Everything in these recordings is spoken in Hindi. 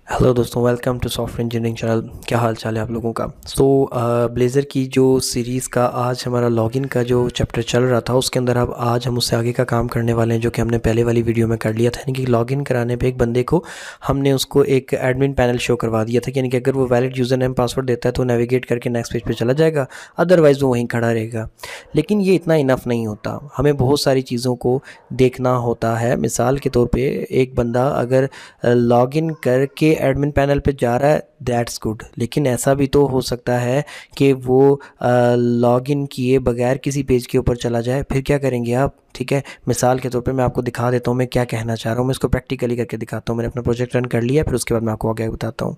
हेलो दोस्तों, welcome to software engineering channel. क्या हाल चाल है आप लोगों का। ब्लेज़र की जो सीरीज़ का आज हमारा लॉगिन का जो चैप्टर चल रहा था उसके अंदर अब आज हम उससे आगे का काम करने वाले हैं, जो कि हमने पहले वाली वीडियो में कर लिया था। यानी कि लॉगिन कराने पे एक बंदे को हमने उसको एक एडमिन पैनल शो करवा दिया था, यानी कि अगर वो वैलिड यूज़र नेम पासवर्ड देता है तो नेविगेट करके नेक्स्ट पेज पर चला जाएगा, अदरवाइज़ वो वहीं खड़ा रहेगा। लेकिन ये इतना इनफ नहीं होता, हमें बहुत सारी चीज़ों को देखना होता है। मिसाल के तौर पर एक बंदा अगर लॉगिन करके एडमिन पैनल पे जा रहा है, दैट्स गुड, लेकिन ऐसा भी तो हो सकता है कि वो लॉगिन किए बगैर किसी पेज के ऊपर चला जाए। फिर क्या करेंगे आप? ठीक है, मिसाल के तौर पे मैं आपको दिखा देता हूँ मैं क्या कहना चाह रहा हूँ। मैं इसको प्रैक्टिकली करके दिखाता हूँ। मैंने अपना प्रोजेक्ट रन कर लिया, फिर उसके बाद मैं आपको आगे बताता हूँ।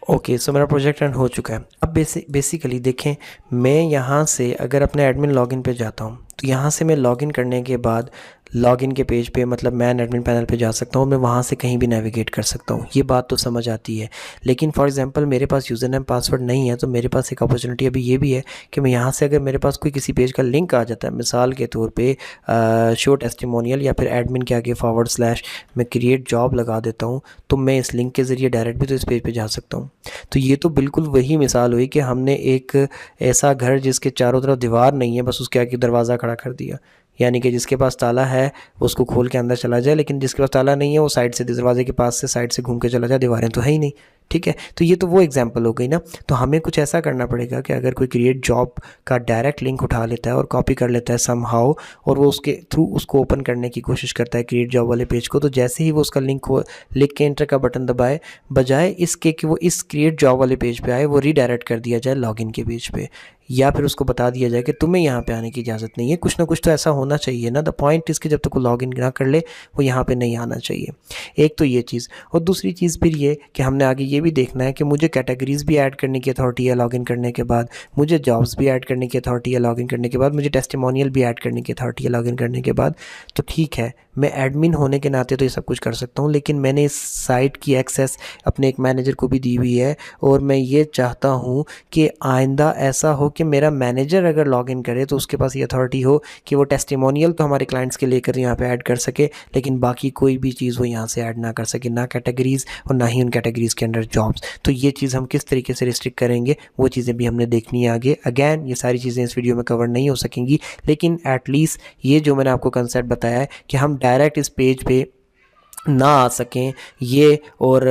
ओके, सो मेरा प्रोजेक्ट रन हो चुका है। अब बेसिकली देखें, मैं यहाँ से अगर अपने एडमिन लॉगिन पे जाता हूँ तो यहाँ से मैं लॉगिन करने के बाद लॉगिन के पेज पे, मतलब मैन एडमिन पैनल पे जा सकता हूँ। मैं वहाँ से कहीं भी नेविगेट कर सकता हूँ, ये बात तो समझ आती है। लेकिन फॉर एग्जांपल मेरे पास यूज़र नेम पासवर्ड नहीं है, तो मेरे पास एक अपॉर्चुनिटी अभी ये भी है कि मैं यहाँ से अगर मेरे पास कोई किसी पेज का लिंक आ जाता है, मिसाल के तौर पे शो टेस्टिमोनियल या फिर एडमिन के आगे / मैं क्रिएट जॉब लगा देता हूँ, तो मैं इस लिंक के ज़रिए डायरेक्ट भी तो इस पेज पर जा सकता हूँ। तो ये तो बिल्कुल वही मिसाल हुई कि हमने एक ऐसा घर जिसके चारों तरफ दीवार नहीं है, बस उसके आगे दरवाज़ा खड़ा कर दिया। यानी कि जिसके पास ताला है उसको खोल के अंदर चला जाए, लेकिन जिसके पास ताला नहीं है वो साइड से, दरवाजे के पास से साइड से घूम के चला जाए, दीवारें तो है ही नहीं। ठीक है, तो ये तो वो एग्जांपल हो गई ना। तो हमें कुछ ऐसा करना पड़ेगा कि अगर कोई क्रिएट जॉब का डायरेक्ट लिंक उठा लेता है और कॉपी कर लेता है समहाउ, और वो उसके थ्रू उसको ओपन करने की कोशिश करता है क्रिएट जॉब वाले पेज को, तो जैसे ही वो उसका लिंक लिख के एंटर का बटन दबाए, बजाय इसके कि वो इस क्रिएट जॉब वाले पेज पे आए, वो रीडायरेक्ट कर दिया जाए लॉगिन के पेज पे, या फिर उसको बता दिया जाए कि तुम्हें यहाँ पे आने की इजाज़त नहीं है। कुछ ना कुछ तो ऐसा होना चाहिए ना। द पॉइंट इसके जब तक वो लॉगिन ना कर ले वो यहाँ पे नहीं आना चाहिए। एक तो ये चीज़, और दूसरी चीज़ फिर ये कि हमने आगे ये भी देखना है कि मुझे कैटेगरीज़ भी ऐड करने की अथॉरिटी है लॉगिन करने के बाद, मुझे जॉब्स भी ऐड करने की अथॉरिटी है लॉगिन करने के बाद, मुझे टेस्टिमोनियल भी ऐड करने की अथॉरिटी है लॉगिन करने के बाद। तो ठीक है, मैं एडमिन होने के नाते तो ये सब कुछ कर सकता हूँ, लेकिन मैंने इस साइट की एक्सेस अपने एक मैनेजर को भी दी हुई है, और मैं ये चाहता हूँ कि आइंदा ऐसा हो कि मेरा मैनेजर अगर लॉगिन करे तो उसके पास ये अथॉरिटी हो कि वो टेस्टिमोनियल तो हमारे क्लाइंट्स के लेकर यहाँ पे ऐड कर सके, लेकिन बाकी कोई भी चीज़ वो यहाँ से ऐड ना कर सके, ना कैटेगरीज़ और ना ही उन कैटेगरीज़ के अंडर जॉब्स। तो ये चीज़ हम किस तरीके से रिस्ट्रिक्ट करेंगे, वो चीज़ें भी हमने देखनी है आगे। अगैन ये सारी चीज़ें इस वीडियो में कवर नहीं हो सकेंगी, लेकिन एटलीस्ट ये जो मैंने आपको कंसेप्ट बताया है कि हम डायरेक्ट इस पेज पे ना आ सकें, ये और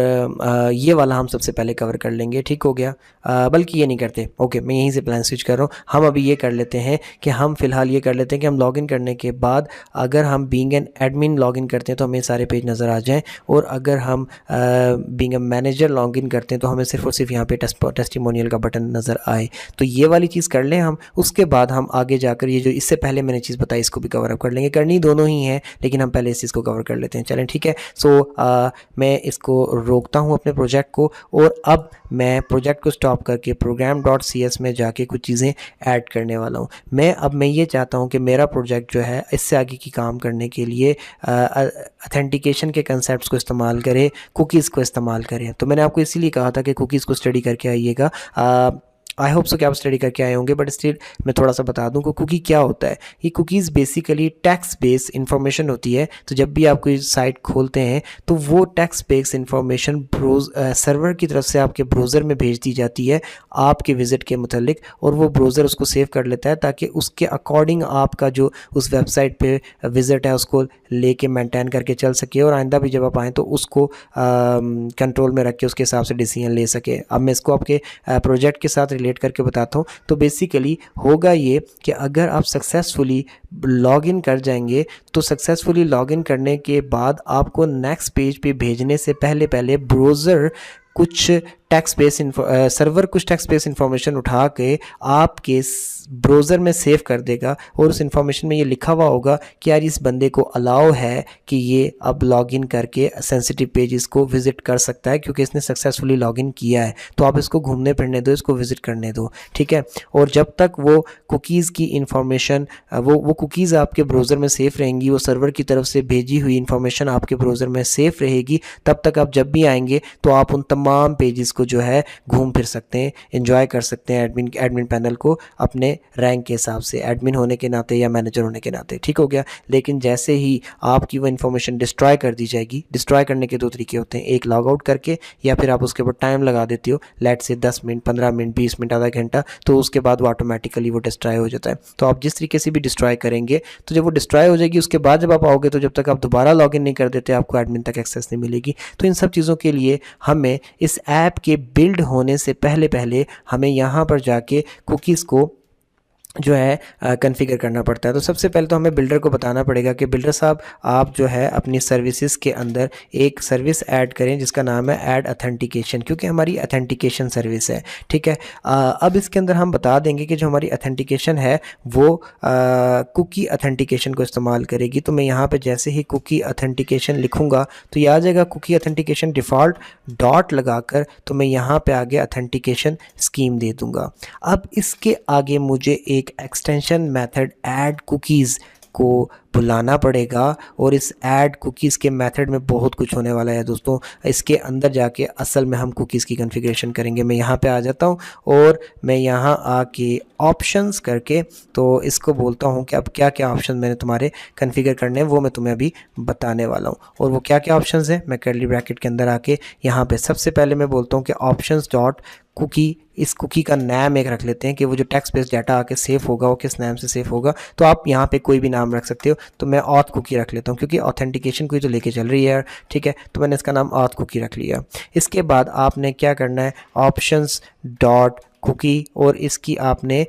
ये वाला हम सबसे पहले कवर कर लेंगे। ठीक हो गया। बल्कि ये नहीं करते, ओके, मैं यहीं से प्लान स्विच कर रहा हूँ। हम अभी ये कर लेते हैं कि हम फ़िलहाल ये कर लेते हैं कि हम लॉगिन करने के बाद अगर हम बीइंग एन एडमिन लॉगिन करते हैं तो हमें सारे पेज नज़र आ जाएं, और अगर हम बीइंग अ मैनेजर लॉगिन करते हैं तो हमें सिर्फ और सिर्फ यहाँ पे टेस्टिमोनियल का बटन नज़र आए। तो ये वाली चीज़ कर लें हम, उसके बाद हम आगे जाकर ये जो इससे पहले मैंने चीज़ बताई इसको भी कवर अप कर लेंगे। करनी दोनों ही है, लेकिन हम पहले इस चीज़ को कवर कर लेते हैं। चलें, ठीक है। मैं इसको रोकता हूँ अपने प्रोजेक्ट को, और अब मैं प्रोजेक्ट को स्टॉप करके program.cs में जाके कुछ चीज़ें ऐड करने वाला हूँ। मैं ये चाहता हूँ कि मेरा प्रोजेक्ट जो है इससे आगे की काम करने के लिए ऑथेंटिकेशन के कंसेप्ट्स को इस्तेमाल करें, कुकीज़ को इस्तेमाल करें। तो मैंने आपको इसीलिए कहा था कि कुकीज़ को स्टडी करके आइएगा। आई होप सो कि आप स्टडी करके आए होंगे, बट स्टिल मैं थोड़ा सा बता दूं कि कुकी क्या होता है। ये cookies basically text based information होती है। तो जब भी आप कोई साइट खोलते हैं तो वो टेक्स्ट बेस्ड इंफॉर्मेशन सर्वर की तरफ से आपके ब्राउज़र में भेज दी जाती है आपके विज़िट के मुतालिक, और वो ब्राउज़र उसको सेव कर लेता है ताकि उसके अकॉर्डिंग आपका जो उस वेबसाइट पे विज़िट है उसको लेके मेंटेन करके चल सके, और आइंदा भी जब आप आएँ तो उसको कंट्रोल में रख के उसके हिसाब से डिसीजन ले सके। अब मैं इसको आपके प्रोजेक्ट के साथ करके बताता हूँ। तो बेसिकली होगा ये कि अगर आप सक्सेसफुली लॉगिन कर जाएंगे तो सक्सेसफुली लॉगिन करने के बाद आपको नेक्स्ट पेज पे भेजने से पहले ब्राउज़र कुछ टेक्स्ट बेस सर्वर कुछ टेक्स्ट बेस इंफॉर्मेशन उठा के आपके ब्राउज़र में सेव कर देगा, और उस इंफॉर्मेशन में ये लिखा हुआ होगा कि यार इस बंदे को अलाउ है कि ये अब लॉगिन करके सेंसिटिव पेजेस को विज़िट कर सकता है क्योंकि इसने सक्सेसफुली लॉगिन किया है। तो आप इसको घूमने फिरने दो, इसको विज़िट करने दो, ठीक है। और जब तक वो कुकीज़ की इंफॉर्मेशन वो कुकीज़ आपके ब्राउज़र में सेफ़ रहेंगी, वो सर्वर की तरफ से भेजी हुई इंफॉर्मेशन आपके ब्राउज़र में सेफ़ रहेगी, तब तक आप जब भी आएंगे तो आप उन तमाम पेजेस को जो है घूम फिर सकते हैं, एंजॉय कर सकते हैं एडमिन पैनल को अपने रैंक के हिसाब से, एडमिन होने के नाते या मैनेजर होने के नाते, ठीक हो गया। लेकिन जैसे ही आपकी वो इन्फॉर्मेशन डिस्ट्रॉय कर दी जाएगी, डिस्ट्रॉय करने के दो तरीके होते हैं, एक लॉग आउट करके या फिर आप उसके ऊपर टाइम लगा देते हो, लेट से 10 मिनट, 15 मिनट, 20 मिनट, आधा घंटा, तो उसके बाद वो ऑटोमेटिकली वो डिस्ट्रॉय हो जाता है। तो आप जिस तरीके से भी डिस्ट्रॉय करेंगे, तो जब वो डिस्ट्रॉय हो जाएगी उसके बाद जब आप आओगे, तो जब तक आप दोबारा लॉगिन नहीं कर देते आपको एडमिन तक एक्सेस नहीं मिलेगी। तो इन सब चीज़ों के लिए हमें इस ऐप के बिल्ड होने से पहले पहले हमें यहाँ पर जाके कुकीज़ को जो है कॉन्फ़िगर करना पड़ता है। तो सबसे पहले तो हमें बिल्डर को बताना पड़ेगा कि बिल्डर साहब आप जो है अपनी सर्विसेज के अंदर एक सर्विस ऐड करें जिसका नाम है ऐड ऑथेंटिकेशन, क्योंकि हमारी ऑथेंटिकेशन सर्विस है, ठीक है। अब इसके अंदर हम बता देंगे कि जो हमारी ऑथेंटिकेशन है वो कुकी ऑथेंटिकेशन को इस्तेमाल करेगी। तो मैं यहाँ पे जैसे ही कुकी ऑथेंटिकेशन लिखूँगा तो ये आ जाएगा कुकी ऑथेंटिकेशन डिफ़ॉल्ट डॉट लगाकर, तो मैं यहाँ पे आगे ऑथेंटिकेशन स्कीम दे दूँगा। अब इसके आगे मुझे एक एक्सटेंशन मेथड ऐड कुकीज़ को बुलाना पड़ेगा, और इस ऐड कुकीज़ के मेथड में बहुत कुछ होने वाला है दोस्तों। इसके अंदर जाके असल में हम कुकीज़ की कॉन्फ़िगरेशन करेंगे। मैं यहाँ पे आ जाता हूँ और मैं यहाँ आके ऑप्शंस करके तो इसको बोलता हूँ कि अब क्या क्या ऑप्शन मैंने तुम्हारे कॉन्फ़िगर करने हैं वो मैं तुम्हें अभी बताने वाला हूँ। और वो क्या क्या ऑप्शंस हैं, मैं कर्ली ब्रैकेट के अंदर आके यहाँ पे सबसे पहले मैं बोलता हूँ कि ऑप्शंस डॉट कुकी, इस कुकी का नाम एक रख लेते हैं कि वो जो टेक्स्ट बेस्ड डाटा आके सेव होगा वो किस नाम से सेव होगा। तो आप यहाँ पे कोई भी नाम रख सकते हो, तो मैं ऑथ कुकी रख लेता हूँ क्योंकि ऑथेंटिकेशन को जो लेके चल रही है, ठीक है। तो मैंने इसका नाम ऑथ कुकी रख लिया। इसके बाद आपने क्या करना है, ऑप्शंस डॉट कुकी, और इसकी आपने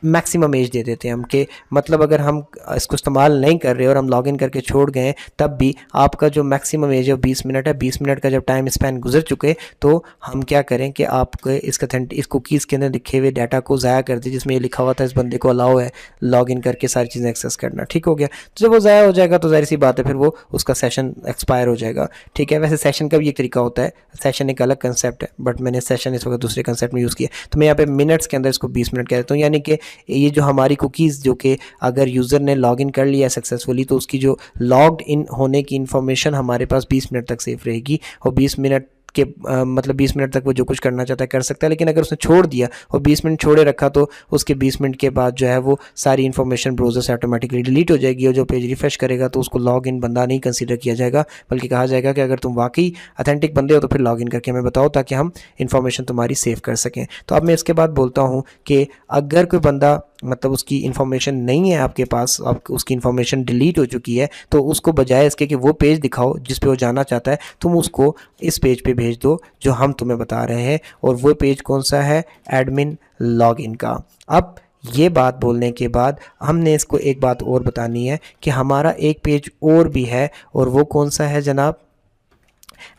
मैक्सिमम एज दे देते हैं हम, कि मतलब अगर हम इसको इस्तेमाल नहीं कर रहे और हम लॉगिन करके छोड़ गए तब भी आपका जो मैक्सिमम एज है 20 मिनट है। 20 मिनट का जब टाइम स्पैन गुजर चुके तो हम क्या करें कि आपके इस कुकीज़ के अंदर लिखे हुए डाटा को ज़ाया कर दें जिसमें ये लिखा हुआ था इस बंदे को अलाउ है लॉगिन करके सारी चीज़ें एक्सेस करना, ठीक हो गया। तो जब वो ज़ाया हो जाएगा तो ज़ाहिर सी बात है फिर वो उसका सेशन एक्सपायर हो जाएगा, ठीक है। वैसे सेशन का भी एक तरीका होता है, सेशन एक अलग कंसेप्ट है, बट मैंने सेशन इस वक्त दूसरे कंसेप्ट में यूज़ किया। तो मैं यहाँ पे मिनट्स के अंदर इसको 20 मिनट कह देता हूँ, यानी कि ये जो हमारी कुकीज़ जो कि अगर यूज़र ने लॉगिन कर लिया सक्सेसफुली तो उसकी जो लॉग्ड इन होने की इन्फॉर्मेशन हमारे पास 20 मिनट तक सेफ रहेगी, और 20 मिनट के मतलब 20 मिनट तक वो जो कुछ करना चाहता है कर सकता है। लेकिन अगर उसने छोड़ दिया और 20 मिनट छोड़े रखा तो उसके 20 मिनट के बाद जो है वो सारी इन्फॉर्मेशन ब्राउज़र से ऑटोमेटिकली डिलीट हो जाएगी, और जो पेज रिफ्रेश करेगा तो उसको लॉग इन बंदा नहीं कंसीडर किया जाएगा, बल्कि कहा जाएगा कि अगर तुम वाकई अथेंटिक बंदे हो तो फिर लॉग इन करके हमें बताओ ताकि हम इन्फॉर्मेशन तुम्हारी सेव कर सकें। तो अब मैं इसके बाद बोलता हूँ कि अगर कोई बंदा मतलब उसकी इन्फॉर्मेशन नहीं है आपके पास, आप उसकी इन्फॉर्मेशन डिलीट हो चुकी है, तो उसको बजाय इसके कि वो पेज दिखाओ जिस पे वो जाना चाहता है, तुम उसको इस पेज पे भेज दो जो हम तुम्हें बता रहे हैं। और वो पेज कौन सा है, एडमिन लॉगिन का। अब ये बात बोलने के बाद हमने इसको एक बात और बतानी है कि हमारा एक पेज और भी है, और वो कौन सा है जनाब,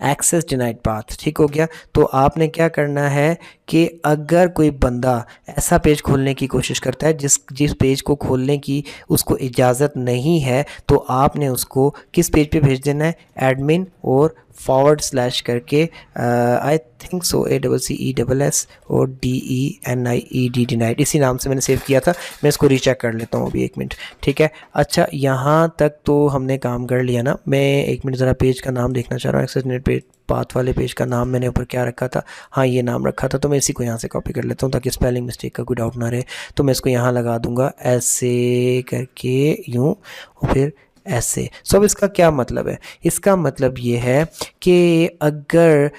एक्सेस डिनाइड पाथ, ठीक हो गया। तो आपने क्या करना है कि अगर कोई बंदा ऐसा पेज खोलने की कोशिश करता है जिस पेज को खोलने की उसको इजाज़त नहीं है, तो आपने उसको किस पेज पे भेज देना है, एडमिन और / करके आई थिंक सो ACCESS और DENIED डिनाइड, इसी नाम से मैंने सेव किया था। मैं इसको रीचेक कर लेता हूँ अभी, एक मिनट, ठीक है। अच्छा, यहाँ तक तो हमने काम कर लिया ना। मैं एक मिनट ज़रा पेज का नाम देखना चाह रहा हूँ। एक्सेस नेट पेज पाथ वाले पेज का नाम मैंने ऊपर क्या रखा था, हाँ ये नाम रखा था। तो मैं इसी को यहाँ से कॉपी कर लेता हूँ ताकि स्पेलिंग मिस्टेक का कोई डाउट ना रहे। तो मैं इसको यहाँ लगा दूँगा ऐसे करके यूँ, और फिर ऐसे। सो अब इसका क्या मतलब है, इसका मतलब ये है कि अगर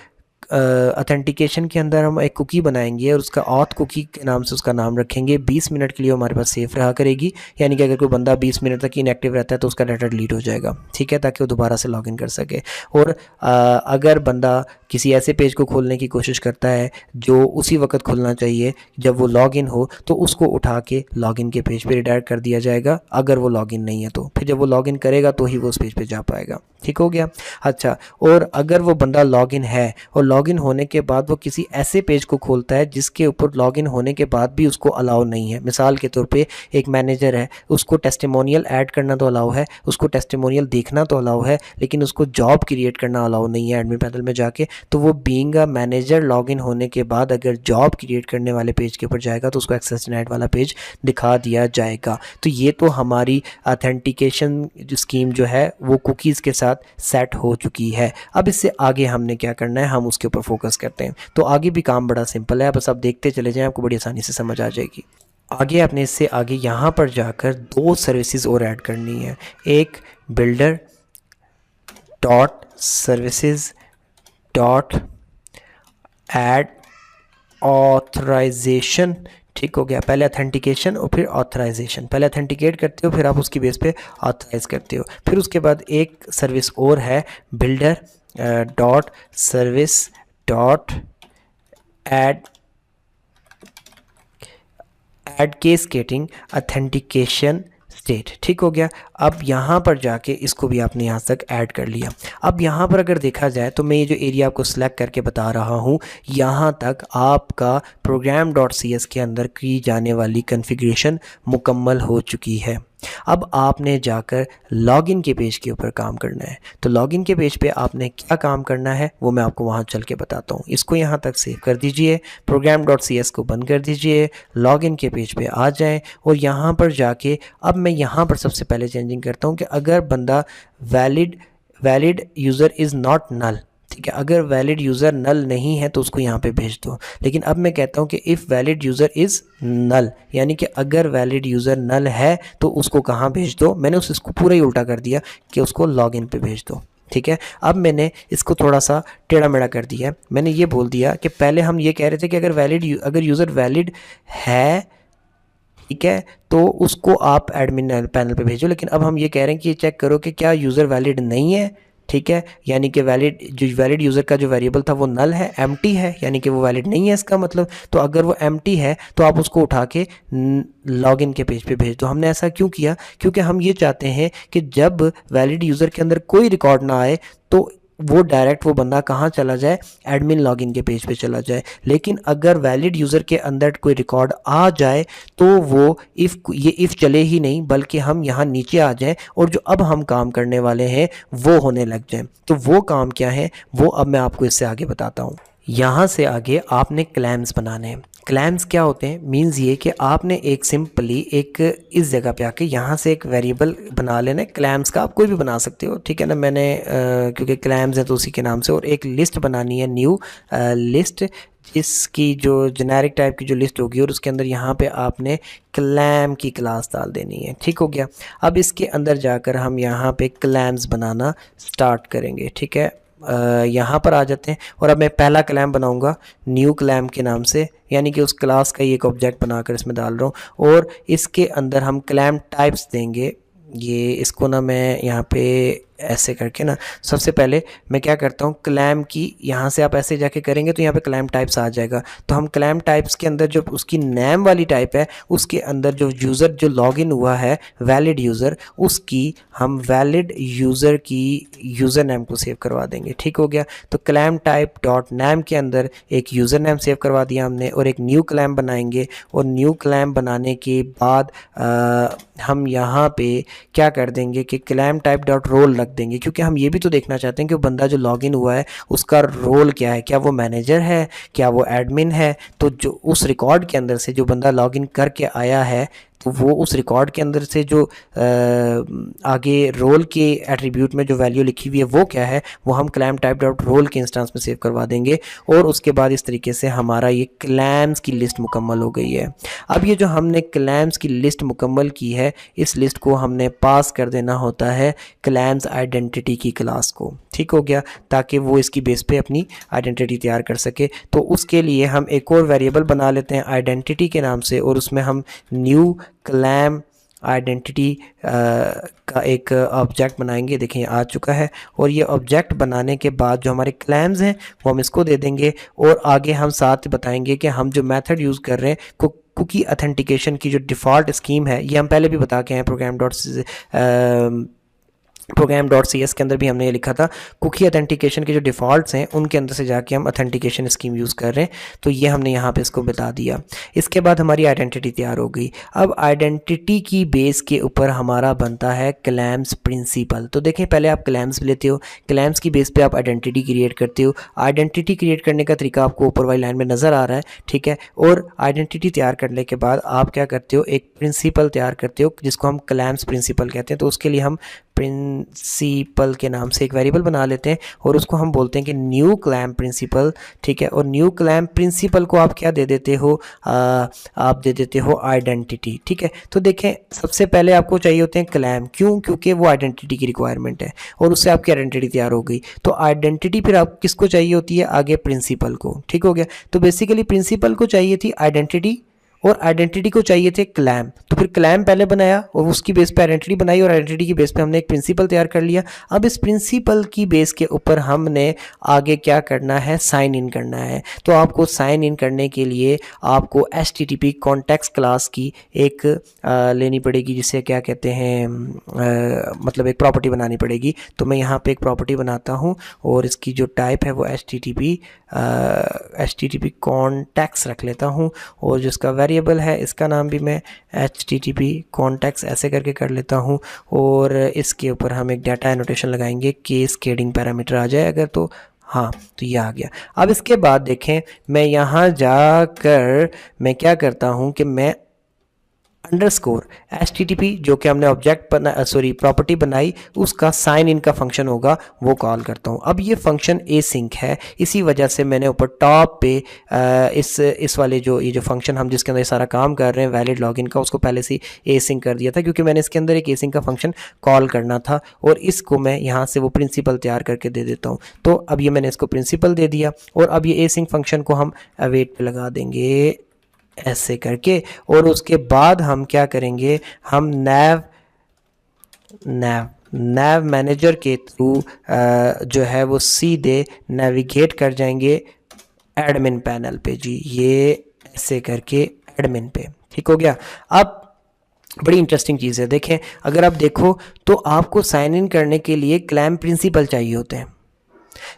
ऑथेंटिकेशन के अंदर हम एक कुकी बनाएंगे और उसका ऑथ कुकी के नाम से उसका नाम रखेंगे, 20 मिनट के लिए हमारे पास सेफ रहा करेगी। यानी कि अगर कोई बंदा 20 मिनट तक इनएक्टिव रहता है तो उसका डाटा डिलीट हो जाएगा, ठीक है, ताकि वो दोबारा से लॉगिन कर सके। और अगर बंदा किसी ऐसे पेज को खोलने की कोशिश करता है जो उसी वक्त खुलना चाहिए जब वो लॉगिन हो, तो उसको उठा के लॉगिन के पेज पे रिडायरेक्ट कर दिया जाएगा। अगर वो लॉगिन नहीं है तो फिर जब वो लॉगिन करेगा तो ही वो उस पेज पे जा पाएगा, ठीक हो गया। अच्छा, और अगर वो बंदा लॉगिन है और लॉगिन होने के बाद वो किसी ऐसे पेज को खोलता है जिसके ऊपर लॉगिन होने के बाद भी उसको अलाउ नहीं है, मिसाल के तौर पे एक मैनेजर है, उसको टेस्टिमोनियल ऐड करना तो अलाउ है, उसको टेस्टिमोनियल देखना तो अलाउ है, लेकिन उसको जॉब क्रिएट करना अलाउ नहीं है एडमिन पैनल में जाके, तो वो बीइंग अ मैनेजर लॉगिन होने के बाद अगर जॉब क्रिएट करने वाले पेज के ऊपर जाएगा तो उसको एक्सेस डिनाइड वाला पेज दिखा दिया जाएगा। तो ये तो हमारी ऑथेंटिकेशन स्कीम जो है वो कुकीज़ के साथ सेट हो चुकी है। अब इससे आगे हमने क्या करना है, हम उसके इसके ऊपर फोकस करते हैं। तो आगे भी काम बड़ा सिंपल है, बस आप देखते चले जाएं, आपको बड़ी आसानी से समझ आ जाएगी। आगे आपने इससे आगे यहाँ पर जाकर 2 सर्विसेज और ऐड करनी है। एक builder dot services dot add authorisation, ठीक हो गया। पहले अथेंटिकेशन और फिर ऑथराइजेशन, पहले अथेंटिकेट करते हो फिर आप उसकी बेस पे ऑथराइज करते हो। फिर उसके बाद एक सर्विस और है builder dot service dot add cascading authentication state, ठीक हो गया। अब यहाँ पर जाके इसको भी आपने यहाँ तक ऐड कर लिया। अब यहाँ पर अगर देखा जाए तो मैं ये जो एरिया आपको सिलेक्ट करके बता रहा हूँ, यहाँ तक आपका program.cs के अंदर की जाने वाली कॉन्फ़िगरेशन मुकम्मल हो चुकी है। अब आपने जाकर लॉगिन के पेज के ऊपर काम करना है। तो लॉगिन के पेज पे आपने क्या काम करना है वो मैं आपको वहाँ चल के बताता हूँ। इसको यहाँ तक सेव कर दीजिए, program.cs को बंद कर दीजिए, लॉगिन के पेज पे आ जाएं और यहाँ पर जाके अब मैं यहाँ पर सबसे पहले चेंजिंग करता हूँ कि अगर बंदा valid user is not null, ठीक है, अगर वैलिड यूज़र नल नहीं है तो उसको यहाँ पे भेज दो। लेकिन अब मैं कहता हूँ कि इफ़ वैलिड यूज़र इज़ नल, यानी कि अगर वैलिड यूज़र नल है तो उसको कहाँ भेज दो। मैंने इसको पूरा ही उल्टा कर दिया कि उसको लॉगिन पे भेज दो, ठीक है। अब मैंने इसको थोड़ा सा टेढ़ा मेढ़ा कर दिया। मैंने ये बोल दिया कि पहले हम ये कह रहे थे कि अगर यूज़र वैलिड है, ठीक है, तो उसको आप एडमिन पैनल पे भेजो। लेकिन अब हम ये कह रहे हैं कि चेक करो कि क्या यूज़र वैलिड नहीं है, ठीक है, यानी कि वैलिड यूज़र का जो वेरिएबल था वो नल है, एम्प्टी है, यानी कि वो वैलिड नहीं है इसका मतलब। तो अगर वो एम्प्टी है तो आप उसको उठा के लॉगिन के पेज पे भेज दो। हमने ऐसा क्यों किया? क्योंकि हम ये चाहते हैं कि जब वैलिड यूज़र के अंदर कोई रिकॉर्ड ना आए तो वो डायरेक्ट वो बंदा कहाँ चला जाए, एडमिन लॉगिन के पेज पे चला जाए। लेकिन अगर वैलिड यूज़र के अंदर कोई रिकॉर्ड आ जाए तो वो इफ़ चले ही नहीं, बल्कि हम यहाँ नीचे आ जाएं और जो अब हम काम करने वाले हैं वो होने लग जाएं। तो वो काम क्या है वो अब मैं आपको इससे आगे बताता हूँ। यहाँ से आगे आपने क्लेम्स बनाने हैं। क्लेम्स क्या होते हैं? मीन्स ये कि आपने एक सिंपली एक इस जगह पे आके यहाँ से एक वेरिएबल बना लेना है। क्लेम्स का आप कोई भी बना सकते हो, ठीक है ना। मैंने क्योंकि क्लेम्स है तो उसी के नाम से, और एक लिस्ट बनानी है, न्यू लिस्ट, जिसकी जो जेनेरिक टाइप की जो लिस्ट होगी और उसके अंदर यहाँ पे आपने क्लैम की क्लास डाल देनी है, ठीक हो गया। अब इसके अंदर जाकर हम यहाँ पे क्लेम्स बनाना स्टार्ट करेंगे, ठीक है। यहाँ पर आ जाते हैं और अब मैं पहला क्लैम बनाऊंगा न्यू क्लैम के नाम से, यानी कि उस क्लास का ही एक ऑब्जेक्ट बनाकर इसमें डाल रहा हूँ। और इसके अंदर हम क्लैम टाइप्स देंगे। ये इसको ना मैं यहाँ पे ऐसे करके ना, सबसे पहले मैं क्या करता हूँ, क्लैम की यहाँ से आप ऐसे जाके करेंगे तो यहाँ पे क्लैम टाइप्स आ जाएगा। तो हम क्लैम टाइप्स के अंदर जो उसकी नेम वाली टाइप है उसके अंदर जो यूज़र जो लॉगिन हुआ है वैलिड यूज़र, उसकी हम वैलिड यूज़र की यूज़र नेम को सेव करवा देंगे, ठीक हो गया। तो क्लैम टाइप डॉट नेम के अंदर एक यूज़र नेम सेव करवा दिया हमने और एक न्यू क्लैम बनाएंगे। और न्यू क्लैम बनाने के बाद हम यहाँ पे क्या कर देंगे कि क्लैम टाइप डॉट रोल रख देंगे, क्योंकि हम ये भी तो देखना चाहते हैं कि वो बंदा जो लॉगिन हुआ है उसका रोल क्या है, क्या वो मैनेजर है, क्या वो एडमिन है। तो जो उस रिकॉर्ड के अंदर से जो बंदा लॉगिन करके आया है तो वो उस रिकॉर्ड के अंदर से जो आगे रोल के एट्रीब्यूट में जो वैल्यू लिखी हुई है वो क्या है, वो हम क्लैम टाइप डॉट रोल के इंस्टेंस में सेव करवा देंगे। और उसके बाद इस तरीके से हमारा ये क्लैम्स की लिस्ट मुकम्मल हो गई है। अब ये जो हमने क्लैम्स की लिस्ट मुकम्मल की है, इस लिस्ट को हमने पास कर देना होता है क्लैम्स आइडेंटिटी की क्लास को, ठीक हो गया, ताकि वो इसकी बेस पे अपनी आइडेंटिटी तैयार कर सके। तो उसके लिए हम एक और वेरिएबल बना लेते हैं आइडेंटिटी के नाम से, और उसमें हम न्यू क्लैम आइडेंटिटी का एक ऑब्जेक्ट बनाएंगे। देखें आ चुका है। और ये ऑब्जेक्ट बनाने के बाद जो हमारे क्लैम्स हैं वो हम इसको दे देंगे। और आगे हम साथ बताएंगे कि हम जो मेथड यूज़ कर रहे हैं कुकी अथेंटिकेशन की जो डिफ़ॉल्ट स्कीम है, ये हम पहले भी बता के हैं program.cs के अंदर भी हमने ये लिखा था। कुकी अथेंटिकेशन के जो डिफ़ॉल्ट्स हैं उनके अंदर से जाके हम अथेंटिकेशन स्कीम यूज़ कर रहे हैं। तो ये हमने यहाँ पे इसको बता दिया। इसके बाद हमारी आइडेंटिटी तैयार हो गई। अब आइडेंटिटी की बेस के ऊपर हमारा बनता है क्लैम्स प्रिंसिपल। तो देखें, पहले आप क्लैम्स लेते हो, क्लैम्स की बेस पे आप आइडेंटिटी क्रिएट करते हो। आइडेंटिटी क्रिएट करने का तरीका आपको ऊपर वाली लाइन में नज़र आ रहा है, ठीक है। और आइडेंटिटी तैयार करने के बाद आप क्या करते हो, एक प्रिंसिपल तैयार करते हो जिसको हम क्लैम्स प्रिंसिपल कहते हैं। तो उसके लिए हम प्रिंसिपल के नाम से एक वेरिएबल बना लेते हैं और उसको हम बोलते हैं कि न्यू क्लैम्प प्रिंसिपल, ठीक है। और न्यू क्लैम्प प्रिंसिपल को आप क्या दे देते हो, आप दे देते हो आइडेंटिटी, ठीक है। तो देखें सबसे पहले आपको चाहिए होते हैं क्लैम्प, क्यों, क्योंकि वो आइडेंटिटी की रिक्वायरमेंट है और उससे आपकी आइडेंटिटी तैयार हो गई। तो आइडेंटिटी फिर आप किसको चाहिए होती है, आगे प्रिंसिपल को, ठीक हो गया। तो बेसिकली प्रिंसिपल को चाहिए थी आइडेंटिटी और आइडेंटिटी को चाहिए थे क्लैम्प, तो फिर क्लैम्प पहले बनाया और उसकी बेस पे आइडेंटिटी बनाई और आइडेंटिटी की बेस पे हमने एक प्रिंसिपल तैयार कर लिया। अब इस प्रिंसिपल की बेस के ऊपर हमने आगे क्या करना है, साइन इन करना है। तो आपको साइन इन करने के लिए आपको HTTP कॉन्टेक्स्ट क्लास की एक लेनी पड़ेगी, जिसे क्या कहते हैं, मतलब एक प्रॉपर्टी बनानी पड़ेगी। तो मैं यहाँ पे एक प्रॉपर्टी बनाता हूँ और इसकी जो टाइप है वो HTTP कॉन्टेक्स्ट रख लेता हूँ और जिसका वेरिएबल है इसका नाम भी मैं HTTP कॉन्टेक्स्ट ऐसे करके कर लेता हूँ। और इसके ऊपर हम एक डाटा एनोटेशन लगाएंगे, कैस्केडिंग पैरामीटर आ जाए अगर, तो हाँ, तो ये आ गया। अब इसके बाद देखें मैं यहाँ जाकर मैं क्या करता हूँ कि मैं अंडरस्कोर HTTP जो कि हमने ऑब्जेक्ट बना प्रॉपर्टी बनाई, उसका साइन इन का फंक्शन होगा, वो कॉल करता हूँ। अब ये फंक्शन एसिंक है, इसी वजह से मैंने ऊपर टॉप पे इस वाले ये जो फंक्शन हम जिसके अंदर सारा काम कर रहे हैं वैलिड लॉगिन का, उसको पहले से एसिंक कर दिया था क्योंकि मैंने इसके अंदर एक एसिंक का फंक्शन कॉल करना था और इसको मैं यहाँ से वो प्रिंसिपल तैयार करके दे देता हूँ। तो अब ये मैंने इसको प्रिंसिपल दे दिया और अब ये एसिंक फंक्शन को हम अवेट पे लगा देंगे ऐसे करके। और उसके बाद हम क्या करेंगे, हम नैव मैनेजर के थ्रू जो है वो सीधे नेविगेट कर जाएंगे एडमिन पैनल पे जी, ये ऐसे करके एडमिन पे, ठीक हो गया। अब बड़ी इंटरेस्टिंग चीज़ है, देखें अगर आप देखो तो आपको साइन इन करने के लिए क्लैम्प प्रिंसिपल चाहिए होते हैं।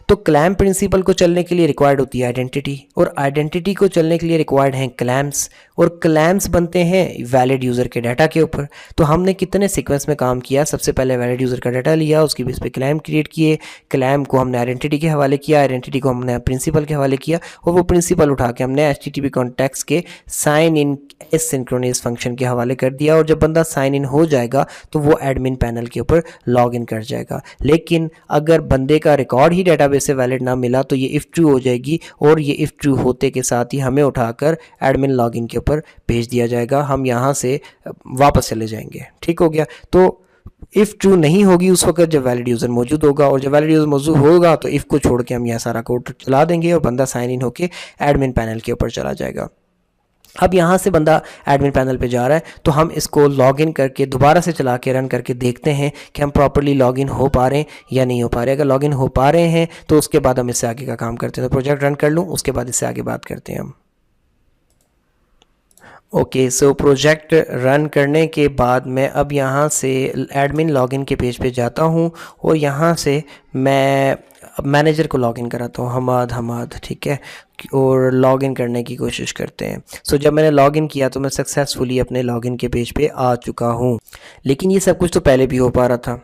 तो क्लैम्प प्रिंसिपल को चलने के लिए रिक्वायर्ड होती है आइडेंटिटी और आइडेंटिटी को चलने के लिए रिक्वायर्ड हैं क्लैम्प्स और क्लैम्प्स बनते हैं वैलिड यूज़र के डाटा के ऊपर। तो हमने कितने सीक्वेंस में काम किया, सबसे पहले वैलिड यूज़र का डाटा लिया, उसकी बेस पे क्लैम्प क्रिएट किए, क्लैम्प को हमने आइडेंटिटी के हवाले किया, आइडेंटिटी को हमने प्रिंसिपल के हवाले किया और वो प्रिंसिपल उठा के हमने HTTP कॉन्टेक्स्ट के साइन इन एसिंक्रोनस फंक्शन के हवाले कर दिया और जब बंदा साइन इन हो जाएगा तो वो एडमिन पैनल के ऊपर लॉग इन कर जाएगा। लेकिन अगर बंदे का रिकॉर्ड ही डेटाबेस से वैलिड ना मिला तो ये इफ़ ट्रू हो जाएगी और ये इफ़ ट्रू होते के साथ ही हमें उठाकर एडमिन लॉगिन के ऊपर भेज दिया जाएगा, हम यहाँ से वापस चले जाएंगे, ठीक हो गया। तो इफ़ ट्रू नहीं होगी उस वक्त जब वैलिड यूज़र मौजूद होगा और जब वैलिड यूज़र मौजूद होगा तो इफ़ को छोड़ के हम यह सारा कोड चला देंगे और बंदा साइन इन होकर एडमिन पैनल के ऊपर चला जाएगा। अब यहाँ से बंदा एडमिन पैनल पे जा रहा है तो हम इसको लॉगिन करके दोबारा से चला के रन करके देखते हैं कि हम प्रॉपर्ली लॉगिन हो पा रहे हैं या नहीं हो पा रहे। अगर लॉगिन हो पा रहे हैं तो उसके बाद हम इससे आगे का काम करते हैं। तो प्रोजेक्ट रन कर लूँ, उसके बाद इससे आगे बात करते हैं हम। ओके, सो प्रोजेक्ट रन करने के बाद मैं अब यहाँ से एडमिन लॉगिन के पेज पे जाता हूँ और यहाँ से मैं मैनेजर को लॉगिन कराता हूँ, हमाद, ठीक है, और लॉगिन करने की कोशिश करते हैं। सो जब मैंने लॉगिन किया तो मैं सक्सेसफुली अपने लॉगिन के पेज पे आ चुका हूँ। लेकिन ये सब कुछ तो पहले भी हो पा रहा था,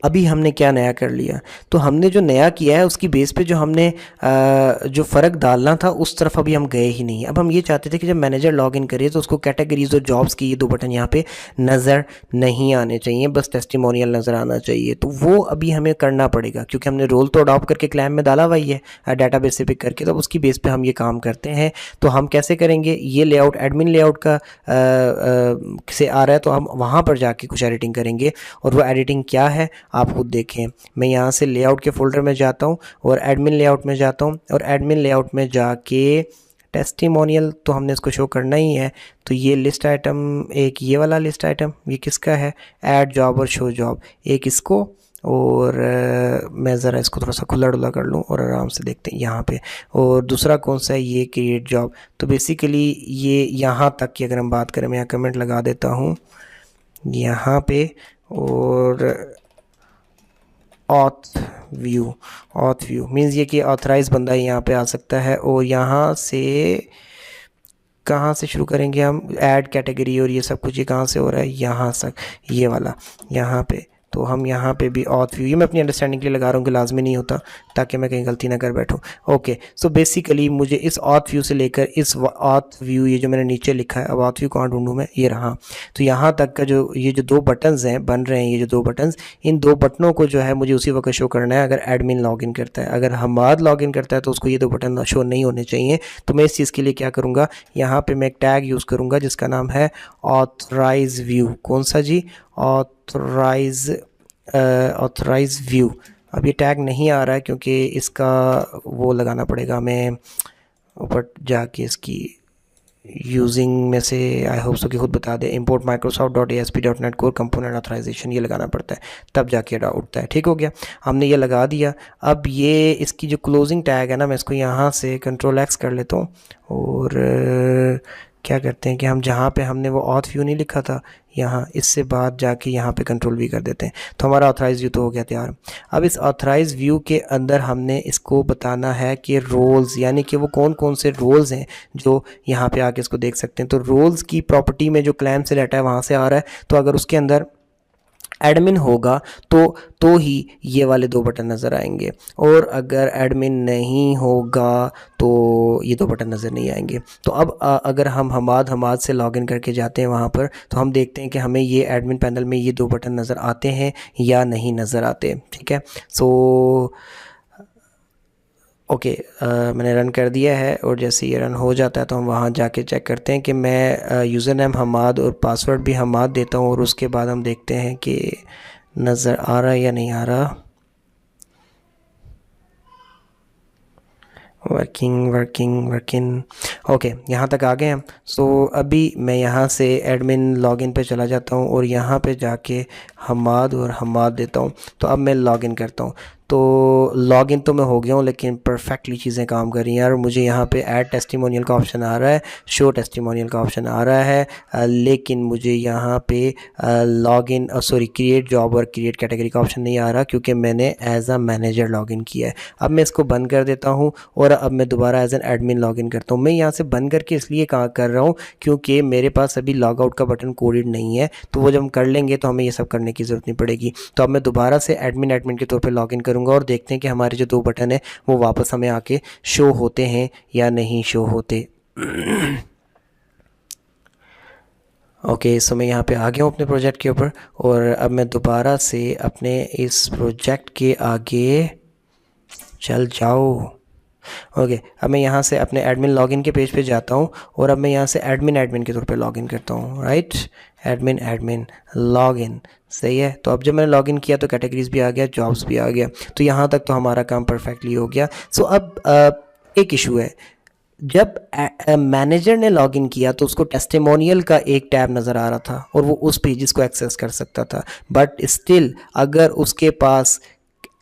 अभी हमने क्या नया कर लिया, तो हमने जो नया किया है उसकी बेस पे जो हमने जो फ़र्क डालना था उस तरफ अभी हम गए ही नहीं। अब हम ये चाहते थे कि जब मैनेजर लॉगिन करे तो उसको कैटेगरीज और जॉब्स की ये दो बटन यहाँ पे नज़र नहीं आने चाहिए, बस टेस्टिमोनियल नज़र आना चाहिए। तो वो अभी हमें करना पड़ेगा क्योंकि हमने रोल तो अडॉप्ट करके क्लैम्प में डाला हुआ ही है डाटाबेस से पिक करके, तो उसकी बेस पे हम ये काम करते हैं। तो हम कैसे करेंगे, ये लेआउट एडमिन लेआउट का से आ रहा है तो हम वहाँ पर जाके कुछ एडिटिंग करेंगे और वो एडिटिंग क्या है आप खुद देखें। मैं यहाँ से लेआउट के फोल्डर में जाता हूँ और एडमिन लेआउट में जाता हूँ और एडमिन लेआउट में जाके टेस्टिमोनियल तो हमने इसको शो करना ही है। तो ये लिस्ट आइटम, एक ये वाला लिस्ट आइटम, ये किसका है, ऐड जॉब और शो जॉब, एक इसको और मैं ज़रा इसको थोड़ा सा खुला डुला कर लूँ और आराम से देखते हैं यहाँ पे। और दूसरा कौन सा है, ये क्रिएट जॉब। तो बेसिकली ये यहाँ तक की अगर हम बात करें, मैं यहाँ कमेंट लगा देता हूँ यहाँ पे, और ऑथ व्यू मीन्स ये कि ऑथराइज बंदा यहाँ पे आ सकता है। और यहाँ से कहाँ से शुरू करेंगे हम, ऐड कैटेगरी और ये सब कुछ, ये कहाँ से हो रहा है, यहाँ तक, ये वाला यहाँ पे तो हम यहाँ पे भी ऑथ व्यू, ये मैं अपनी अंडरस्टैंडिंग के लिए लगा रहा हूँ कि लाजमी नहीं होता ताकि मैं कहीं गलती ना कर बैठूँ। ओके, सो बेसिकली मुझे इस ऑथ व्यू से लेकर इस ऑथ व्यू, ये जो मैंने नीचे लिखा है, अब ऑथ व्यू कहाँ ढूंढूँ मैं, ये रहा, तो यहाँ तक का जो ये जो 2 बटन्स हैं बन रहे हैं, ये जो 2 बटन्स, इन 2 बटनों को जो है मुझे उसी वक्त शो करना है अगर एडमिन लॉगिन करता है। अगर हमाद लॉगिन करता है तो उसको ये 2 बटन शो नहीं होने चाहिए। तो मैं इस चीज़ के लिए क्या करूँगा, यहाँ पे मैं एक टैग यूज़ करूँगा जिसका नाम है ऑथराइज व्यू। कौन सा जी, ऑथराइज व्यू। अब ये टैग नहीं आ रहा है क्योंकि इसका वो लगाना पड़ेगा हमें ऊपर जाके, इसकी यूजिंग में से आई होप सो कि खुद बता दें, import microsoft.asp.net core component authorization, ये लगाना पड़ता है तब जाके उठता है। ठीक हो गया, हमने ये लगा दिया। अब ये इसकी जो क्लोजिंग टैग है ना, मैं इसको यहाँ से Ctrl+X कर लेता हूँ और क्या करते हैं कि हम जहाँ पे हमने वो ऑथ व्यू नहीं लिखा था, यहाँ इससे बाद जाके यहाँ पे Ctrl+V कर देते हैं, तो हमारा ऑथराइज व्यू तो हो गया तैयार। अब इस ऑथराइज व्यू के अंदर हमने इसको बताना है कि रोल्स, यानी कि वो कौन कौन से रोल्स हैं जो यहाँ पे आके इसको देख सकते हैं। तो रोल्स की प्रॉपर्टी में जो क्लैम से डाटा है वहाँ से आ रहा है, तो अगर उसके अंदर एडमिन होगा तो ही ये वाले 2 बटन नज़र आएंगे, और अगर एडमिन नहीं होगा तो ये 2 बटन नज़र नहीं आएंगे। तो अब अगर हम हमाद से लॉगिन करके जाते हैं वहाँ पर, तो हम देखते हैं कि हमें ये एडमिन पैनल में ये 2 बटन नज़र आते हैं या नहीं नज़र आते। ठीक है, सो ओके, मैंने रन कर दिया है, और जैसे ये रन हो जाता है तो हम वहाँ जाके चेक करते हैं कि मैं यूज़र नेम हमाद और पासवर्ड भी हमाद देता हूँ, और उसके बाद हम देखते हैं कि नज़र आ रहा है या नहीं आ रहा। वर्किंग ओके, यहाँ तक आ गए हम। सो अभी मैं यहाँ से एडमिन लॉगिन पे चला जाता हूँ और यहाँ पे जाके हमाद और हमाद देता हूँ। तो अब मैं लॉगिन करता हूँ, तो लॉगिन तो मैं हो गया हूँ, लेकिन परफेक्टली चीज़ें काम कर रही हैं यार। मुझे यहाँ पे ऐड टेस्टिमोनियल का ऑप्शन आ रहा है, शो टेस्टिमोनियल का ऑप्शन आ रहा है, लेकिन मुझे यहाँ पे लॉगिन क्रिएट जॉब और क्रिएट कैटेगरी का ऑप्शन नहीं आ रहा, क्योंकि मैंने एज अ मैनेजर लॉगिन किया है। अब मैं इसको बंद कर देता हूँ और अब मैं दोबारा एज एन एडमिन लॉगिन करता हूँ। मैं यहाँ से बंद करके इसलिए कर रहा हूँ क्योंकि मेरे पास अभी लॉग आउट का बटन कोडेड नहीं है, तो वो जब हम कर लेंगे तो हमें ये सब करने की ज़रूरत नहीं पड़ेगी। तो अब मैं दोबारा से एडमिन के तौर पर लॉगिन करूँगा और देखते हैं कि हमारे जो 2 बटन है वो वापस हमें आके शो होते हैं या नहीं शो होते। ओके, सो मैं यहाँ पे आ गया हूँ अपने प्रोजेक्ट के ऊपर, और अब मैं दोबारा से अपने इस प्रोजेक्ट के आगे चल जाओ। ओके, अब मैं यहाँ से अपने एडमिन लॉगिन के पेज पे जाता हूँ, और अब मैं यहाँ से एडमिन के तौर पे लॉगिन करता हूँ। राइट, एडमिन लॉगिन, सही है। तो अब जब मैंने लॉगिन किया तो कैटेगरीज भी आ गया, जॉब्स भी आ गया, तो यहाँ तक तो हमारा काम परफेक्टली हो गया। सो अब एक इशू है, जब मैनेजर ने लॉगिन किया तो उसको टेस्टिमोनियल का एक टैब नज़र आ रहा था और वो उस पेजेस को एक्सेस कर सकता था, बट स्टिल अगर उसके पास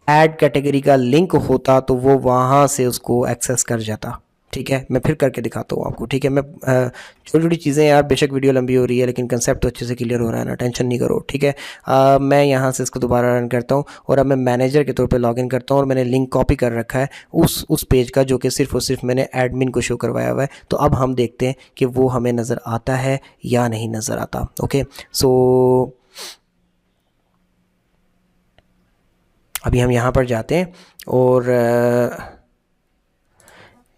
ऐड कैटेगरी का लिंक होता तो वो वहाँ से उसको एक्सेस कर जाता। ठीक है, मैं फिर करके दिखाता हूँ आपको। ठीक है, मैं छोटी छोटी चीज़ें यार, बेशक वीडियो लंबी हो रही है लेकिन कंसेप्ट तो अच्छे से क्लियर हो रहा है ना, टेंशन नहीं करो। ठीक है, मैं यहाँ से इसको दोबारा रन करता हूँ और अब मैं मैनेजर के तौर पे लॉगिन करता हूँ, और मैंने लिंक कॉपी कर रखा है उस पेज का जो कि सिर्फ और सिर्फ मैंने एडमिन को शो करवाया हुआ है। तो अब हम देखते हैं कि वो हमें नज़र आता है या नहीं नज़र आता। ओके, सो अभी हम यहाँ पर जाते हैं और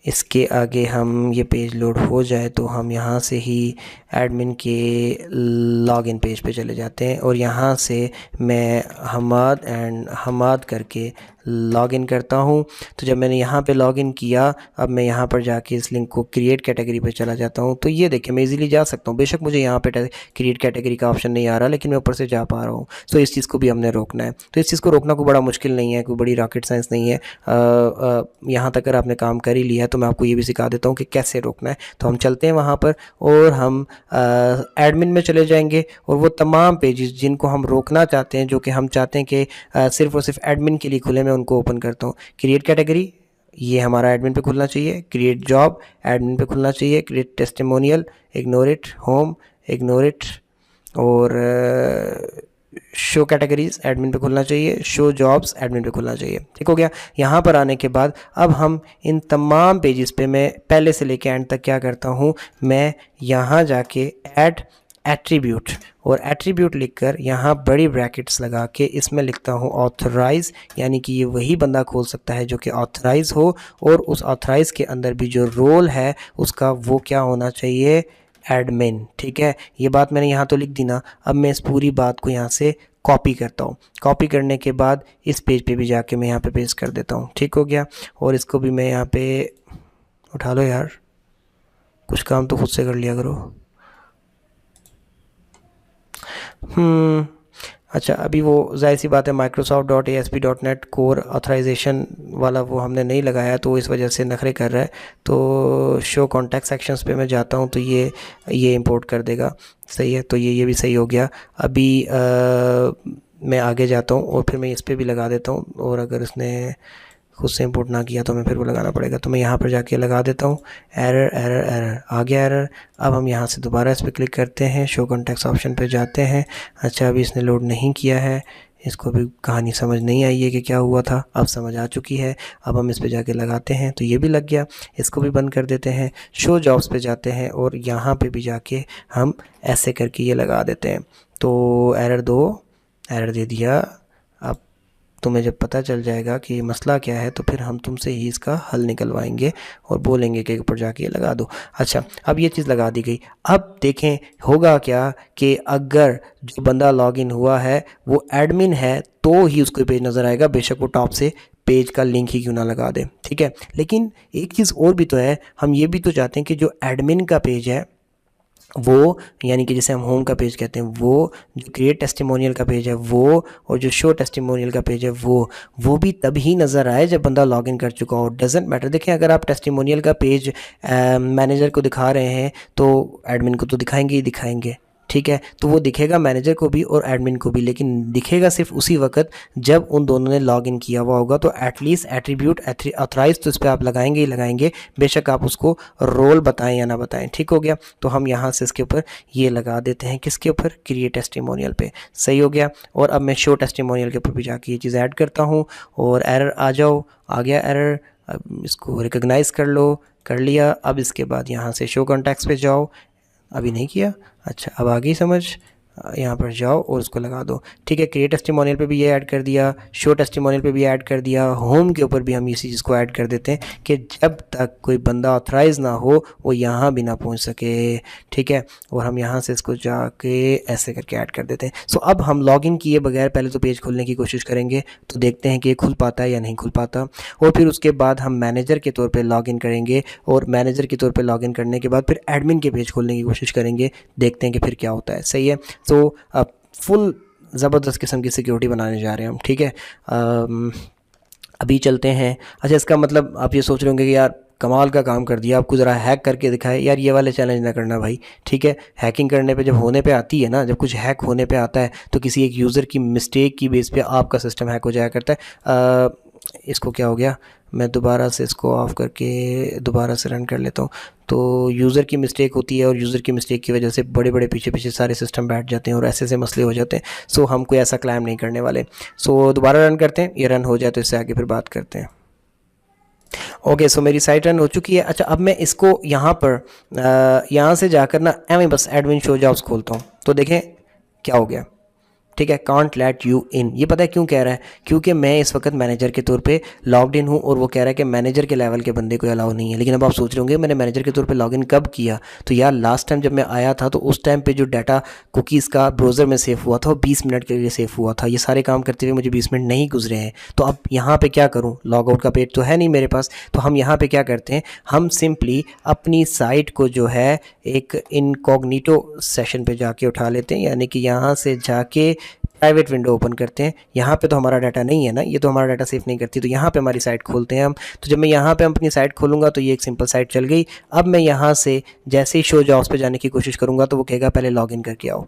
इसके आगे हम ये पेज लोड हो जाए तो हम यहाँ से ही एडमिन के लॉगिन पेज पे चले जाते हैं, और यहाँ से मैं हमाद करके लॉगिन करता हूँ। तो जब मैंने यहाँ पे लॉगिन किया, अब मैं यहाँ पर जाके इस लिंक को क्रिएट कैटेगरी पे चला जाता हूँ। तो ये देखिए मैं इजीली जा सकता हूँ, बेशक मुझे यहाँ पे क्रिएट कैटेगरी का ऑप्शन नहीं आ रहा, लेकिन मैं ऊपर से जा पा रहा हूँ। तो इस चीज़ को भी हमने रोकना है। तो इस चीज़ को रोकना कोई बड़ा मुश्किल नहीं है, कोई बड़ी रॉकेट साइंस नहीं है। यहाँ तक अगर आपने काम कर ही लिया है तो मैं आपको ये भी सिखा देता हूँ कि कैसे रोकना है। तो हम चलते हैं वहाँ पर और हम एडमिन में चले जाएंगे, और वो तमाम पेजेस जिनको हम रोकना चाहते हैं, जो कि हम चाहते हैं कि सिर्फ और सिर्फ एडमिन के लिए खुले, मैं उनको ओपन करता हूँ। क्रिएट कैटेगरी, ये हमारा एडमिन पे खुलना चाहिए। क्रिएट जॉब, एडमिन पे खुलना चाहिए। Create testimonial, ignore it. Home, ignore it. और शो कैटेगरीज, एडमिन पे खुलना चाहिए। शो जॉब्स, एडमिन पे खुलना चाहिए। ठीक हो गया। यहाँ पर आने के बाद अब हम इन तमाम पेजेस पे, मैं पहले से लेके एंड तक क्या करता हूँ, मैं यहाँ जाके ऐड एट्रीब्यूट, और एट्रीब्यूट लिखकर यहाँ बड़ी ब्रैकेट्स लगा के इसमें लिखता हूँ ऑथराइज, यानी कि ये वही बंदा खोल सकता है जो कि ऑथराइज हो, और उस ऑथराइज के अंदर भी जो रोल है उसका वो क्या होना चाहिए, एडमिन। ठीक है, ये बात मैंने यहाँ तो लिख दी ना। अब मैं इस पूरी बात को यहाँ से कॉपी करता हूँ। कॉपी करने के बाद इस पेज पे भी जाके मैं यहाँ पे पेस्ट कर देता हूँ। ठीक हो गया, और इसको भी मैं यहाँ पे उठा लो यार, कुछ काम तो खुद से कर लिया करो। अच्छा, अभी वो जाहिर सी बात है Microsoft.ASP.NET कोर ऑथराइजेशन वाला वो हमने नहीं लगाया, तो इस वजह से नखरे कर रहा है। तो शो कॉन्टैक्ट सेक्शंस पे मैं जाता हूँ तो ये इंपोर्ट कर देगा। सही है, तो ये भी सही हो गया। अभी मैं आगे जाता हूँ और फिर मैं इस पर भी लगा देता हूँ, और अगर उसने खुद से इंपोर्ट ना किया तो मैं फिर वो लगाना पड़ेगा। तो मैं यहाँ पर जाके लगा देता हूँ एरर एरर एरर, आ गया एरर। अब हम यहाँ से दोबारा इस पर क्लिक करते हैं, शो कॉन्टैक्ट्स ऑप्शन पे जाते हैं। अच्छा, अभी इसने लोड नहीं किया है, इसको भी कहानी समझ नहीं आई है कि क्या हुआ था, अब समझ आ चुकी है। अब हम इस पे जाके लगाते हैं तो ये भी लग गया। इसको भी बंद कर देते हैं, शो जॉब्स पे जाते हैं और यहाँ पे भी जाके हम ऐसे करके ये लगा देते हैं। तो एरर दो, एरर दे दिया। अब तुम्हें जब पता चल जाएगा कि ये मसला क्या है तो फिर हम तुमसे ही इसका हल निकलवाएंगे और बोलेंगे कि ऊपर जाके ये लगा दो। अच्छा, अब ये चीज़ लगा दी गई। अब देखें होगा क्या कि अगर जो बंदा लॉगिन हुआ है वो एडमिन है तो ही उसको पेज नज़र आएगा, बेशक वो टॉप से पेज का लिंक ही क्यों ना लगा दे। ठीक है, लेकिन एक चीज़ और भी तो है, हम ये भी तो चाहते हैं कि जो एडमिन का पेज है वो, यानी कि जैसे हम होम का पेज कहते हैं, वो जो क्रिएट टेस्टिमोनियल का पेज है वो, और जो शो टेस्टिमोनियल का पेज है वो भी तभी नज़र आए जब बंदा लॉगिन कर चुका हो। Doesn't matter. देखें, अगर आप टेस्टिमोनियल का पेज मैनेजर को दिखा रहे हैं तो एडमिन को तो दिखाएंगे ही दिखाएंगे। ठीक है, तो वो दिखेगा मैनेजर को भी और एडमिन को भी, लेकिन दिखेगा सिर्फ उसी वक्त जब उन दोनों ने लॉगिन किया हुआ होगा। तो एटलीस्ट एट्रीब्यूट ऑथराइज तो इस पर आप लगाएंगे ही लगाएंगे, बेशक आप उसको रोल बताएं या ना बताएं। ठीक हो गया, तो हम यहाँ से इसके ऊपर ये लगा देते हैं, किसके ऊपर, क्रिएट टेस्टिमोनियल पे। सही हो गया। और अब मैं शो टेस्टिमोनियल के ऊपर भी जाके ये चीज़ ऐड करता हूँ, और एरर आ जाओ, आ गया एरर। अब इसको रिकग्नाइज़ कर लो, कर लिया। अब इसके बाद यहाँ से शो कॉन्टैक्ट्स पे जाओ, अभी नहीं किया। अच्छा, अब आ गई समझ, यहाँ पर जाओ और उसको लगा दो। ठीक है, क्रिएट टेस्टिमोनियल पे भी ये ऐड कर दिया, शो टेस्टिमोनियल पे भी ऐड कर दिया, होम के ऊपर भी हम इसी चीज़ को ऐड कर देते हैं कि जब तक कोई बंदा ऑथराइज ना हो वो यहाँ भी ना पहुँच सके। ठीक है, और हम यहाँ से इसको जाके ऐसे करके ऐड कर देते हैं। सो अब हम लॉगिन किए बगैर पहले तो पेज खोलने की कोशिश करेंगे, तो देखते हैं कि ये खुल पाता है या नहीं खुल पाता। और फिर उसके बाद हम मैनेजर के तौर पर लॉगिन करेंगे, और मैनेजर के तौर पर लॉगिन करने के बाद फिर एडमिन के पेज खोलने की कोशिश करेंगे, देखते हैं कि फिर क्या होता है। सही है, तो अब फुल ज़बरदस्त किस्म की सिक्योरिटी बनाने जा रहे हैं हम। ठीक है, अभी चलते हैं। अच्छा, इसका मतलब आप ये सोच रहे होंगे कि यार कमाल का काम कर दिया, आपको ज़रा हैक करके दिखाए। यार ये वाले चैलेंज ना करना भाई। ठीक है, हैकिंग करने पे जब होने पे आती है ना, जब कुछ हैक होने पे आता है तो किसी एक यूज़र की मिस्टेक की बेस पे आपका सिस्टम हैक हो जाया करता है। इसको क्या हो गया, मैं दोबारा से इसको ऑफ़ करके दोबारा से रन कर लेता हूँ। तो यूज़र की मिस्टेक होती है और यूज़र की मिस्टेक की वजह से बड़े बड़े पीछे पीछे सारे सिस्टम बैठ जाते हैं और ऐसे मसले हो जाते हैं। सो हम कोई ऐसा क्लेम नहीं करने वाले। सो दोबारा रन करते हैं, ये रन हो जाए तो इससे आगे फिर बात करते हैं। ओके, सो मेरी साइट रन हो चुकी है। अच्छा, अब मैं इसको यहाँ पर यहाँ से जाकर ना एवं बस एडमिन शो जॉब्स खोलता हूँ, तो देखें क्या हो गया। ठीक है, कांट लेट यू इन। ये पता है क्यों कह रहा है, क्योंकि मैं इस वक्त मैनेजर के तौर पे लॉग्ड इन हूँ और वो कह रहा है कि मैनेजर के लेवल के बंदे को अलाउ नहीं है। लेकिन अब आप सोच रहे होंगे मैंने मैनेजर के तौर पे लॉगिन कब किया, तो यार लास्ट टाइम जब मैं आया था तो उस टाइम पे जो डाटा कुकीज़ का ब्राउज़र में सेव हुआ था वो 20 मिनट के लिए सेव हुआ था। ये सारे काम करते हुए मुझे 20 मिनट नहीं गुजरे हैं। तो अब यहाँ पर क्या करूँ, लॉग आउट का पेज तो है नहीं मेरे पास, तो हम यहाँ पर क्या करते हैं, हम सिंपली अपनी साइट को जो है एक इनकॉग्निटो सेशन पे जाके उठा लेते हैं, यानी कि यहाँ से जाके प्राइवेट विंडो ओपन करते हैं। यहाँ पे तो हमारा डाटा नहीं है ना, ये तो हमारा डाटा सेव नहीं करती, तो यहाँ पे हमारी साइट खोलते हैं हम। तो जब मैं यहाँ पे अपनी साइट खोलूँगा तो ये एक सिंपल साइट चल गई। अब मैं यहाँ से जैसे ही शो जॉब्स पे जाने की कोशिश करूँगा तो वो कहेगा पहले लॉगिन करके आओ।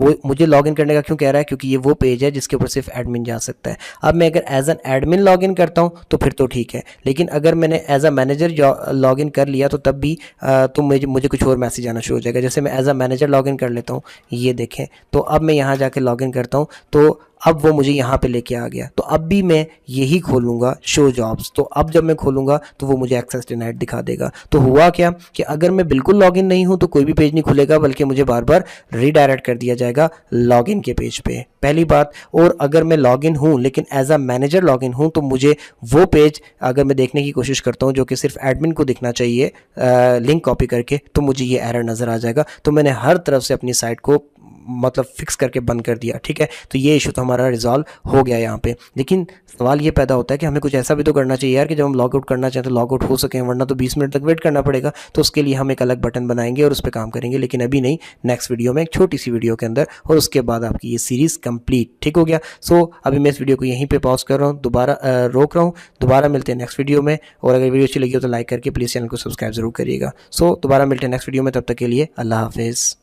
वो मुझे लॉगिन करने का क्यों कह रहा है, क्योंकि ये वो पेज है जिसके ऊपर सिर्फ एडमिन जा सकता है। अब मैं अगर एज एन एडमिन लॉगिन करता हूँ तो फिर तो ठीक है, लेकिन अगर मैंने एज अ मैनेजर लॉगिन कर लिया तो तब भी तो मुझे कुछ और मैसेज आना शुरू हो जाएगा। जैसे मैं एज अ मैनेजर लॉगिन कर लेता हूँ, ये देखें, तो अब मैं यहाँ जाके लॉगिन करता हूँ तो अब वो मुझे यहाँ पे लेके आ गया। तो अब भी मैं यही खोलूँगा शो जॉब्स, तो अब जब मैं खोलूँगा तो वो मुझे एक्सेस डिनाइड दिखा देगा। तो हुआ क्या कि अगर मैं बिल्कुल लॉगिन नहीं हूँ तो कोई भी पेज नहीं खुलेगा, बल्कि मुझे बार बार रीडायरेक्ट कर दिया जाएगा लॉगिन के पेज पे, पहली बात। और अगर मैं लॉगिन हूँ लेकिन एज अ मैनेजर लॉगिन हूँ तो मुझे वो पेज अगर मैं देखने की कोशिश करता हूँ जो कि सिर्फ एडमिन को दिखना चाहिए लिंक कॉपी करके, तो मुझे ये एरर नज़र आ जाएगा। तो मैंने हर तरफ से अपनी साइट को मतलब फिक्स करके बंद कर दिया, ठीक है। तो ये इशू तो हमारा रिजॉल्व हो गया यहाँ पे। लेकिन सवाल ये पैदा होता है कि हमें कुछ ऐसा भी तो करना चाहिए यार कि जब हम लॉग आउट करना चाहें तो लॉग आउट हो सके, वरना तो 20 मिनट तक वेट करना पड़ेगा। तो उसके लिए हम एक अलग बटन बनाएंगे और उस पर काम करेंगे, लेकिन अभी नहीं, नेक्स्ट वीडियो में, एक छोटी सी वीडियो के अंदर, और उसके बाद आपकी ये सीरीज़ कंप्लीट, ठीक हो गया। सो अभी मैं इस वीडियो को यहीं पर पॉज कर रहा हूँ, दोबारा रोक रहा हूँ, दोबारा मिलते हैं नेक्स्ट वीडियो में। और अगर वीडियो अच्छी लगी हो तो लाइक करके प्लीज़ चैनल को सब्सक्राइब जरूर करिएगा। सो दोबारा मिलते हैं नेक्स्ट वीडियो में, तब तक के लिए अल्लाह हाफिज़।